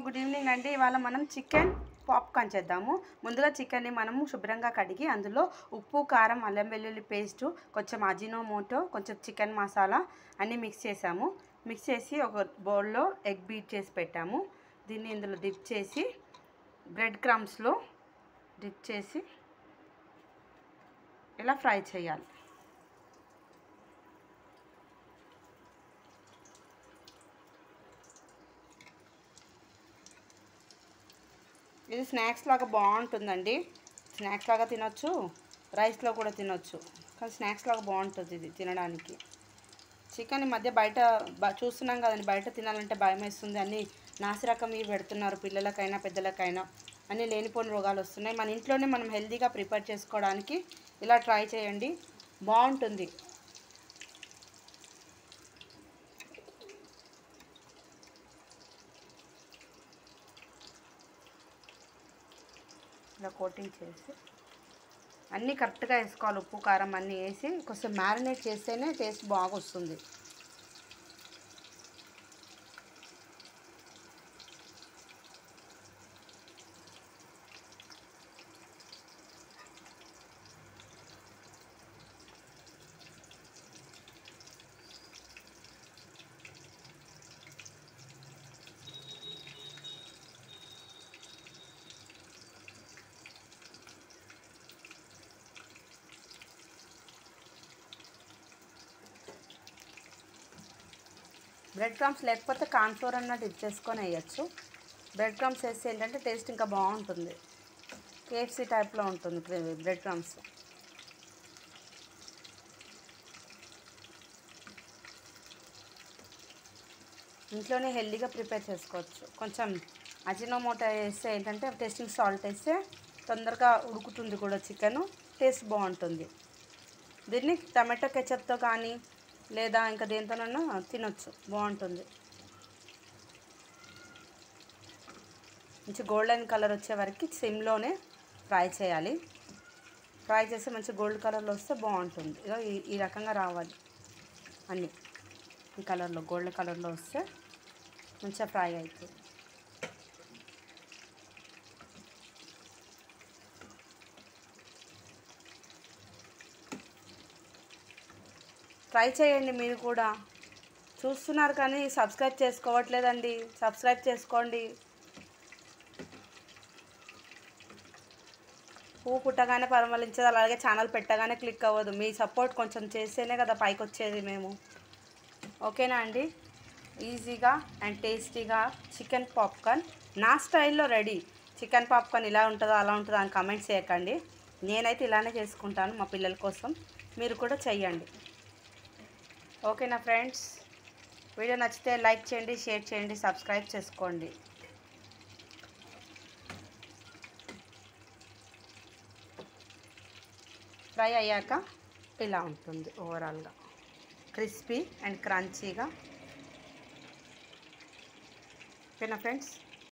Good evening అండి. ఇవాళ మనం చికెన్ పాప్కార్న్ చేద్దాము. ముందుగా చికెన్ని మనము శుభ్రంగా కడిగి అందులో ఉప్పు, కారం, అల్లం వెల్లుల్లి పేస్టు, కొంచెం అజినోమోటో, కొంచెం చికెన్ మసాలా అన్నీ మిక్స్ చేసాము. మిక్స్ చేసి ఒక బౌల్లో ఎగ్ బీట్ చేసి పెట్టాము. దీన్ని ఇందులో డిప్ చేసి బ్రెడ్ క్రమ్స్లో డిప్ చేసి ఇలా ఫ్రై చేయాలి. ఇది స్నాక్స్ లాగా బాగుంటుందండి. స్నాక్స్ లాగా తినొచ్చు, రైస్లో కూడా తినొచ్చు, కానీ స్నాక్స్ లాగా బాగుంటుంది ఇది తినడానికి. చికెన్ ఈ మధ్య బయట చూస్తున్నాం కదండి, బయట తినాలంటే భయం వేస్తుంది. అన్నీ నాసిరకం ఇవి పెడుతున్నారు, పిల్లలకైనా పెద్దలకైనా అన్నీ లేనిపోని రోగాలు వస్తున్నాయి. మన ఇంట్లోనే మనం హెల్తీగా ప్రిపేర్ చేసుకోవడానికి ఇలా ట్రై చేయండి, బాగుంటుంది. ఇలా కోటింగ్ చేసి అన్నీ కరెక్ట్గా వేసుకోవాలి. ఉప్పు కారం అన్నీ వేసి కొంచెం మ్యారినేట్ చేస్తేనే టేస్ట్ బాగా వస్తుంది. బ్రెడ్ క్రమ్స్ లేకపోతే కార్న్ఫ్లోర్ అన్న డిప్ చేసుకొని వేయచ్చు. బ్రెడ్ క్రమ్స్ వేస్తే ఏంటంటే టేస్ట్ ఇంకా బాగుంటుంది. కేఎఫ్సీ టైప్లో ఉంటుంది బ్రెడ్ క్రమ్స్. ఇంట్లోనే హెల్దీగా ప్రిపేర్ చేసుకోవచ్చు. కొంచెం అజినోమోటో వేస్తే ఏంటంటే టేస్టింగ్ సాల్ట్ వేస్తే తొందరగా ఉడుకుతుంది కూడా చికెను, టేస్ట్ బాగుంటుంది. దీన్ని టమాటో కెచప్తో కానీ లేదా ఇంకా దేంతోనన్నా తినొచ్చు, బాగుంటుంది. మంచి గోల్డెన్ కలర్ వచ్చే వరకు సిమ్లోనే ఫ్రై చేయాలి. ఫ్రై చేస్తే మంచి గోల్డ్ కలర్లో వస్తే బాగుంటుంది. ఇక ఈ రకంగా రావాలి అన్నీ, ఈ కలర్లో గోల్డ్ కలర్లో వస్తే మంచిగా ఫ్రై అవుతుంది. ట్రై చేయండి మీరు కూడా. చూస్తున్నారు కానీ సబ్స్క్రైబ్ చేసుకోవట్లేదండి, సబ్స్క్రైబ్ చేసుకోండి. పువ్వు పుట్టగానే పరిమళించదు, అలాగే ఛానల్ పెట్టగానే క్లిక్ అవ్వదు. మీ సపోర్ట్ కొంచెం చేస్తేనే కదా పైకి వచ్చేది మేము. ఓకేనా అండి? ఈజీగా అండ్ టేస్టీగా చికెన్ పాప్కార్న్ నా స్టైల్లో రెడీ. చికెన్ పాప్కార్న్ ఇలా ఉంటుందో అలా ఉంటుందో అని కామెంట్స్ చేయకండి. నేనైతే ఇలానే చేసుకుంటాను మా పిల్లల కోసం, మీరు కూడా చెయ్యండి. ఓకేనా ఫ్రెండ్స్? వీడియో నచ్చితే లైక్ చేయండి, షేర్ చేయండి, సబ్స్క్రైబ్ చేసుకోండి. ఫ్రై అయ్యాక ఇలా ఉంటుంది ఓవరాల్గా, క్రిస్పీ అండ్ క్రంచీగా. ఓకేనా ఫ్రెండ్స్?